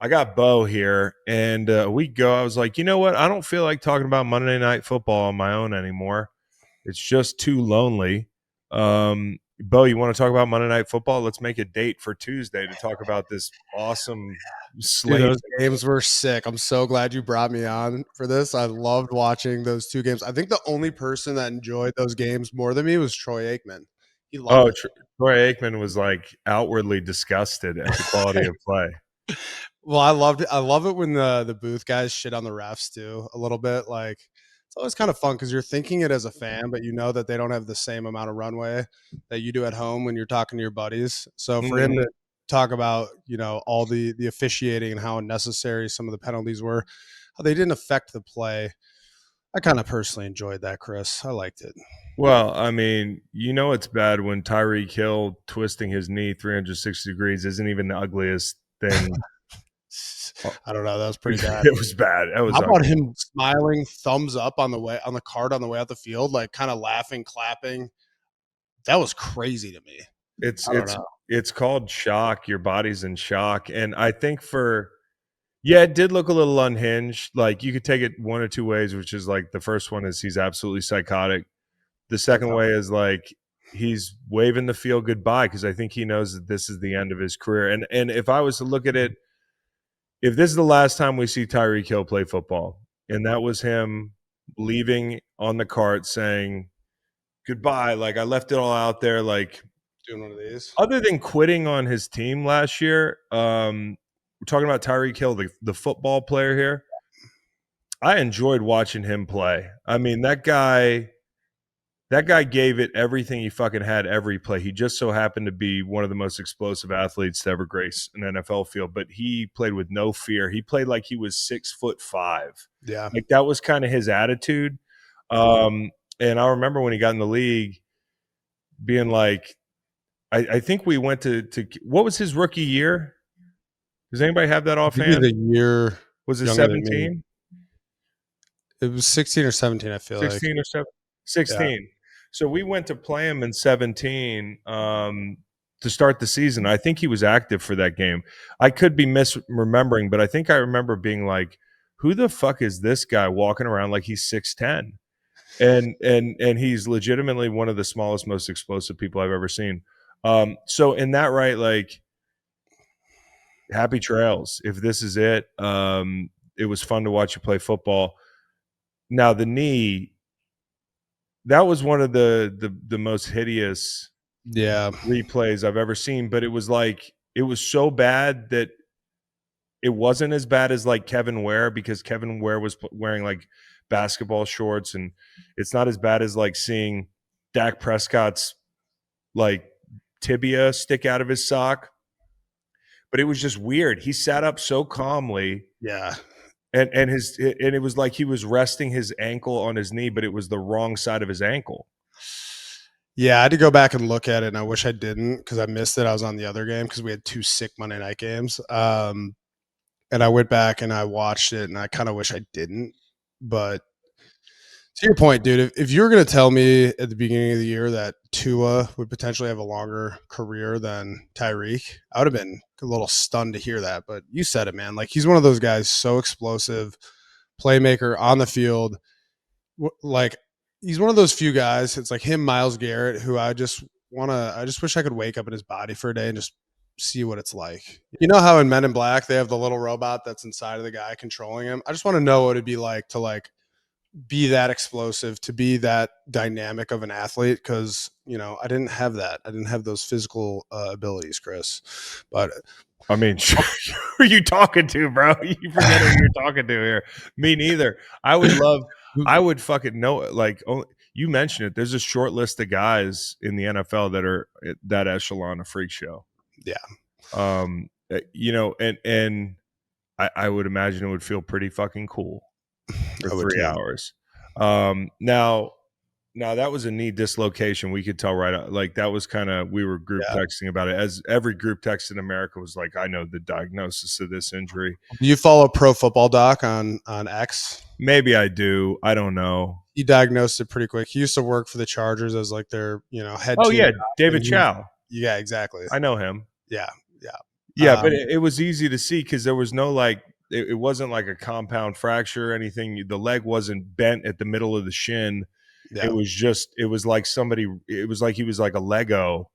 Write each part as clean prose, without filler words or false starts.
I got Bo here, and a week ago I was like, you know what? I don't feel like talking about Monday Night Football on my own anymore. It's just too lonely. Bo, you want to talk about Monday Night Football? Let's make a date for Tuesday to talk about this awesome Dude, slate. those games were sick. I'm so glad you brought me on for this. I loved watching those two games. I think the only person that enjoyed those games more than me was Troy Aikman. He loved Oh, it. Troy Aikman was like outwardly disgusted at the quality of play. Well, I loved it. I love it when the booth guys shit on the refs too a little bit. Like it's always kind of fun because you're thinking it as a fan, but you know that they don't have the same amount of runway that you do at home when you're talking to your buddies. So for him Mhm. to talk about all the officiating and how unnecessary some of the penalties were, how they didn't affect the play. I kind of personally enjoyed that, Chris. I liked it. Well, I mean, you know it's bad when Tyreek Hill twisting his knee 360 degrees isn't even the ugliest thing. I don't know. That was pretty bad. It was bad. That was How about ugly. him smiling, thumbs up on the card on the way out the field, like kind of laughing, clapping? That was crazy to me. It's I don't it's know. it's called shock. Your body's in shock, and I think yeah, it did look a little unhinged. Like you could take it one or two ways, which is like the first one is he's absolutely psychotic. The second Okay. way is like he's waving the field goodbye because I think he knows that this is the end of his career. And if I was to look at it, if this is the last time we see Tyreek Hill play football, and that was him leaving on the cart saying goodbye, like I left it all out there, like Doing one of these. other than quitting on his team last year, we're talking about Tyreek Hill, the football player here. I enjoyed watching him play. I mean, that guy gave it everything he fucking had every play. He just so happened to be one of the most explosive athletes to ever grace an NFL field, but he played with no fear. He played like he was 6'5". Yeah. Like that was kind of his attitude. And I remember when he got in the league being like, I think we went to what was his rookie year? Does anybody have that I think he's offhand? a year Was it younger than me. 17? It was 16 or 17, I feel like. 16 or 7? Yeah. 16. So we went to play him in 17 to start the season. I think he was active for that game. I could be misremembering, but I think I remember being like, who the fuck is this guy walking around like he's 6'10"? And he's legitimately one of the smallest, most explosive people I've ever seen. So in that right, like happy trails. If this is it, it was fun to watch you play football. Now the knee, that was one of the most hideous Yeah. replays I've ever seen, but it was like it was so bad that it wasn't as bad as like Kevin Ware because Kevin Ware was wearing like basketball shorts, and it's not as bad as like seeing Dak Prescott's like tibia stick out of his sock. But it was just weird. He sat up so calmly, Yeah. and it was like he was resting his ankle on his knee, but it was the wrong side of his ankle. Yeah, I had to go back and look at it, and I wish I didn't because I missed it. I was on the other game because we had two sick Monday night games. And I went back and I watched it, and I kind of wish I didn't. But to your point, dude, if you were going to tell me at the beginning of the year that Tua would potentially have a longer career than Tyreek, I would have been a little stunned to hear that. But you said it, man. Like he's one of those guys, so explosive, playmaker on the field. Like he's one of those few guys. It's like him, Miles Garrett, who I just want to. I just wish I could wake up in his body for a day and just see what it's like. You know how in Men in Black they have the little robot that's inside of the guy controlling him. I just want to know what it'd be like to like be that explosive, to be that dynamic of an athlete, because I didn't have that. I didn't have those physical abilities, Chris. But I mean, who are you talking to, bro? You forget who you're talking to here. Me neither. I would fucking know. Like, you mentioned it. There's a short list of guys in the NFL that are at that echelon of freak show. Yeah. And I would imagine it would feel pretty fucking cool for I would 3 hours. Now that was a knee dislocation. We could tell right out. Like that was kind of, we were group texting about it, as every group text in America was like, I know the diagnosis of this injury. Do you follow Pro Football Doc on X? Maybe I do. I don't know. He diagnosed it pretty quick. He used to work for the Chargers as like their head Oh team. yeah, David Chow. Yeah, exactly. I know him. Yeah. Yeah, but it was easy to see because there was no like it wasn't like a compound fracture or anything. The leg wasn't bent at the middle of the shin. Yeah. It was like it was like he was like a Lego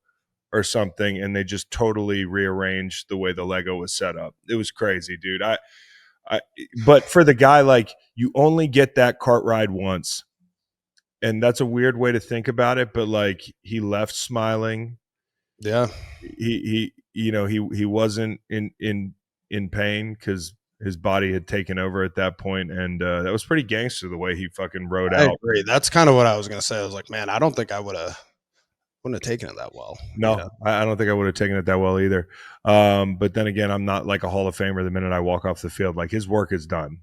or something, and they just totally rearranged the way the Lego was set up. It was crazy, dude. But for the guy, like, you only get that cart ride once, and that's a weird way to think about it. But like, he left smiling. Yeah. He wasn't in pain because his body had taken over at that point, and that was pretty gangster the way he fucking rode I out. agree. That's kind of what I was gonna say. I was like, man, I don't think I wouldn't have taken it that well. No, I don't think I would have taken it that well either. But then again, I'm not like a Hall of Famer the minute I walk off the field. Like, his work is done.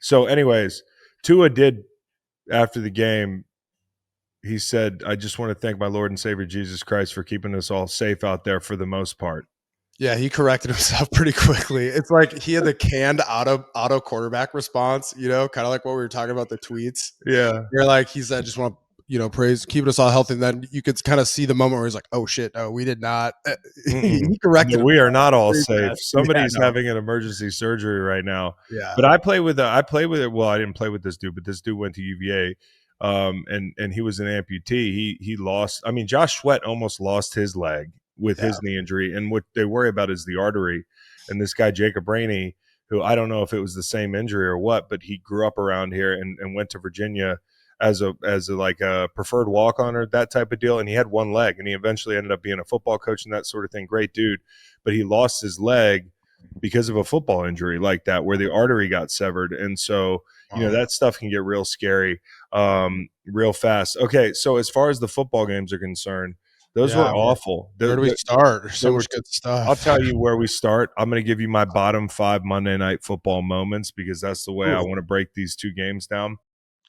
So anyways, Tua did, after the game, he said, "I just want to thank my Lord and Savior Jesus Christ for keeping us all safe out there for the most part." Yeah, he corrected himself pretty quickly. It's like he had the canned auto quarterback response, kind of like what we were talking about the tweets. Yeah. You're like, he said, just want to, praise, keeping us all healthy. And then you could kind of see the moment where he's like, oh shit, no, we did not. He corrected No, we are himself not all pretty safe. fast. Somebody's Yeah, no. having an emergency surgery right now. Yeah. But I play with it. Well, I didn't play with this dude, but this dude went to UVA. And he was an amputee. He lost. I mean, Josh Sweat almost lost his leg with his knee injury, and what they worry about is the artery. And this guy Jacob Rainey, who I don't know if it was the same injury or what, but he grew up around here and went to Virginia as a like a preferred walk on or that type of deal. And he had one leg, and he eventually ended up being a football coach and that sort of thing. Great dude, but he lost his leg because of a football injury like that, where the artery got severed. And so, that stuff can get real scary real fast. Okay, so as far as the football games are concerned, those were awful. Where do we start? There's so much good stuff. I'll tell you where we start. I'm going to give you my bottom 5 Monday Night Football moments, because that's the way I want to break these two games down.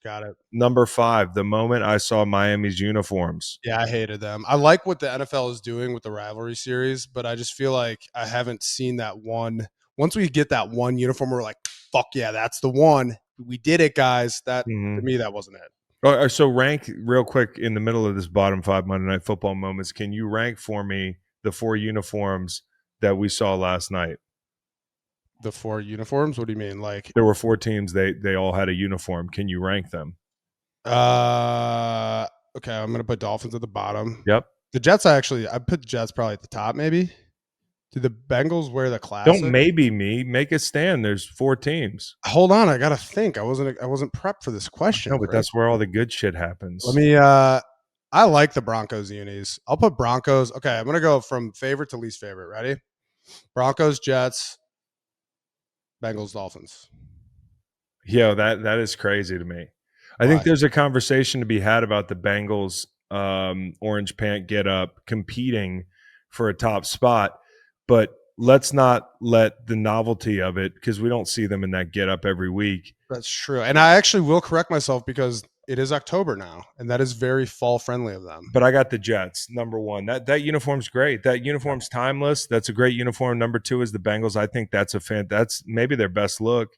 Got it. Number 5, the moment I saw Miami's uniforms. Yeah, I hated them. I like what the NFL is doing with the rivalry series, but I just feel like I haven't seen that one. Once we get that one uniform, we're like, fuck yeah, that's the one. We did it, guys. That to me, that wasn't it. So rank real quick in the middle of this bottom 5 Monday Night Football moments. Can you rank for me the 4 uniforms that we saw last night? The 4 uniforms? What do you mean? Like, there were 4 teams. They all had a uniform. Can you rank them? Okay, I'm gonna put Dolphins at the bottom. Yep. The Jets, I put the Jets probably at the top, maybe. Do the Bengals wear the classic? Don't maybe me. Make a stand. There's 4 teams. Hold on, I gotta think. I wasn't prepped for this question. No, but that's where all the good shit happens. Let me I like the Broncos unis. I'll put Broncos. Okay, I'm gonna go from favorite to least favorite. Ready? Broncos, Jets, Bengals, Dolphins. Yeah, that is crazy to me. I think there's a conversation to be had about the Bengals orange pant get up competing for a top spot, but let's not let the novelty of it, because we don't see them in that get up every week. That's true. And I actually will correct myself, because it is October now, and that is very fall friendly of them. But I got the Jets, number 1. That uniform's great. That uniform's timeless. That's a great uniform. Number 2 is the Bengals. I think that's that's maybe their best look.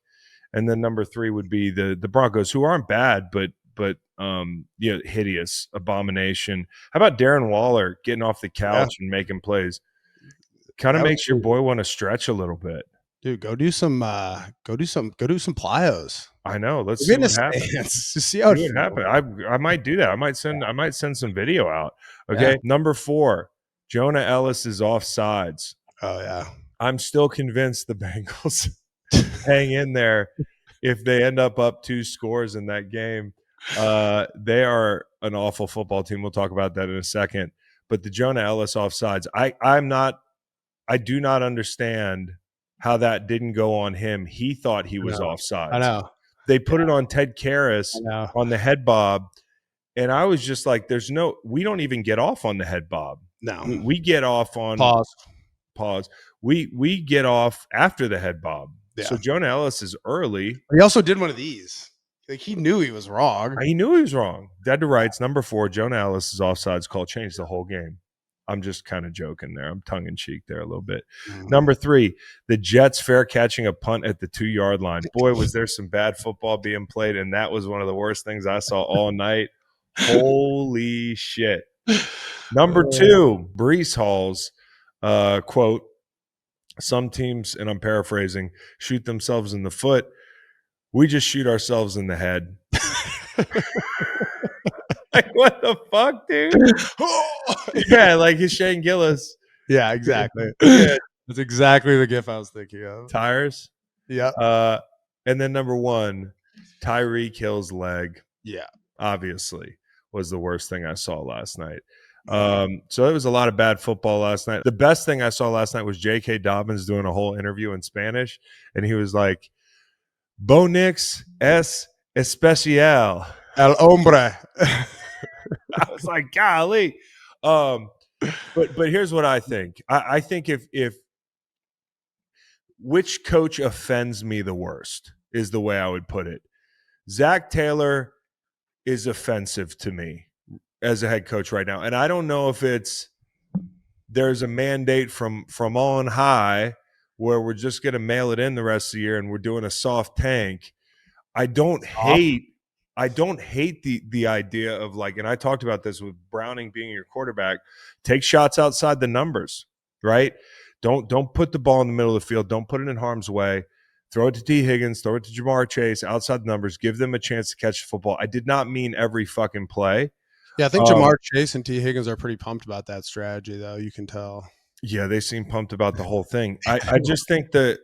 And then number 3 would be the Broncos, who aren't bad, but hideous abomination. How about Darren Waller getting off the couch and making plays? Kind of makes your boy want to stretch a little bit. Dude, go do some plyos. I know. Let's see what happens. Just see how it happens. I might do that. I might send some video out. Okay. Yeah. Number 4, Jonah Ellis is offsides. Oh yeah. I'm still convinced the Bengals hang in there if they end up 2 scores in that game. They are an awful football team. We'll talk about that in a second. But the Jonah Ellis offsides, I do not understand how that didn't go on him. He thought he was offsides. I know. They put it on Ted Karras on the head bob, and I was just like, we don't even get off on the head bob. No. We get off on pause. We get off after the head bob. Yeah. So Jonah Ellis is early. He also did one of these. Like, he knew he was wrong. He knew he was wrong. Dead to rights. Number 4, Jonah Ellis' offsides call changed the whole game. I'm just kind of joking there. I'm tongue in cheek there a little bit. Number 3, the Jets fair catching a punt at the 2-yard line. Boy, was there some bad football being played, and that was one of the worst things I saw all night. Holy shit. Number 2, Breece Hall's quote, Some teams, and I'm paraphrasing, shoot themselves in the foot. We just shoot ourselves in the head. Like, what the fuck, dude? Yeah, like he's Shane Gillis. Yeah, exactly. Yeah, That's exactly the gif I was thinking of. tires. Yep. And then number one, Tyreek Hill's leg, Yeah. obviously, was the worst thing I saw last night. So it was a lot of bad football last night. The best thing I saw last night was J.K. Dobbins doing a whole interview in Spanish, and he was like, Bo Nix es especial. El hombre. I was like, golly. But here's what I think. I think if which coach offends me the worst is the way I would put it. Zac Taylor is offensive to me as a head coach right now. And I don't know if there's a mandate from on high where we're just going to mail it in the rest of the year and we're doing a soft tank. I don't hate the idea of like, and I talked about this with Browning being your quarterback, take shots outside the numbers, right? Don't put the ball in the middle of the field. Don't put it in harm's way. Throw it to T. Higgins, throw it to Jamar Chase, outside the numbers, give them a chance to catch the football. I did not mean every fucking play. Yeah, I think Jamar Chase and T. Higgins are pretty pumped about that strategy, though. You can tell. Yeah, they seem pumped about the whole thing. I just think that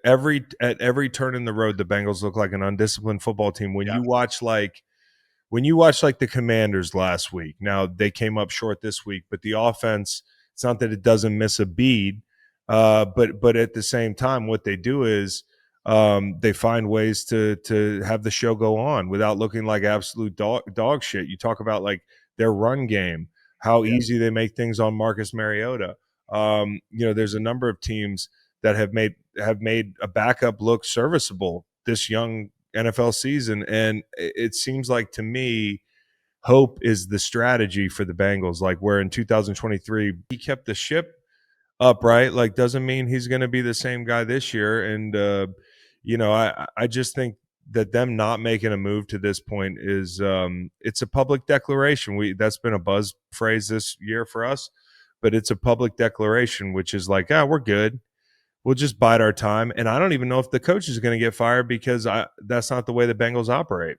at every turn in the road, the Bengals look like an undisciplined football team. When you watch like the Commanders last week, now they came up short this week, but the offense, it's not that it doesn't miss a beat, but at the same time, what they do is they find ways to have the show go on without looking like absolute dog shit. You talk about like their run game, how easy they make things on Marcus Mariota. There's a number of teams that have made a backup look serviceable this young NFL season, and it seems like to me, hope is the strategy for the Bengals. Like where in 2023 he kept the ship upright, like doesn't mean he's going to be the same guy this year. And I just think that them not making a move to this point is it's a public declaration. That's been a buzz phrase this year for us, but it's a public declaration, which is like, we're good. We'll just bide our time. And I don't even know if the coach is going to get fired because that's not the way the Bengals operate.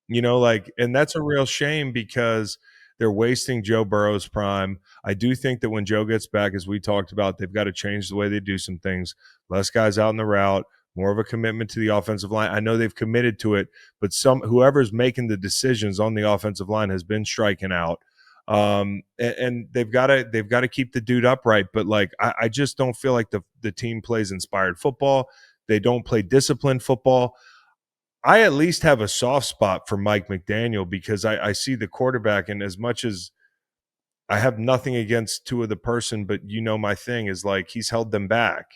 And that's a real shame because they're wasting Joe Burrow's prime. I do think that when Joe gets back, as we talked about, they've got to change the way they do some things. Less guys out in the route, more of a commitment to the offensive line. I know they've committed to it, but whoever's making the decisions on the offensive line has been striking out. And they've got to keep the dude upright. But like, I just don't feel like the team plays inspired football. They don't play disciplined football. I at least have a soft spot for Mike McDaniel because I see the quarterback, and as much as I have nothing against Tua the person, but my thing is like he's held them back.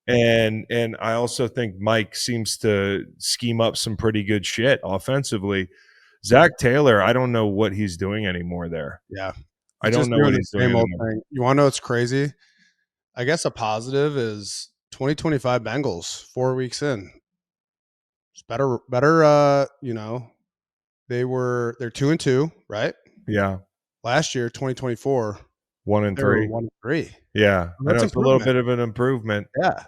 And I also think Mike seems to scheme up some pretty good shit offensively. Zac Taylor, I don't know what he's doing anymore there. Yeah. I don't know what he's doing anymore. Thing. You want to know what's crazy? I guess a positive is 2025 Bengals 4 weeks in. It's better. They're 2-2, right? Yeah. Last year, 2024, 1-3. 1-3. Yeah, That's it's a little bit of an improvement. Yeah.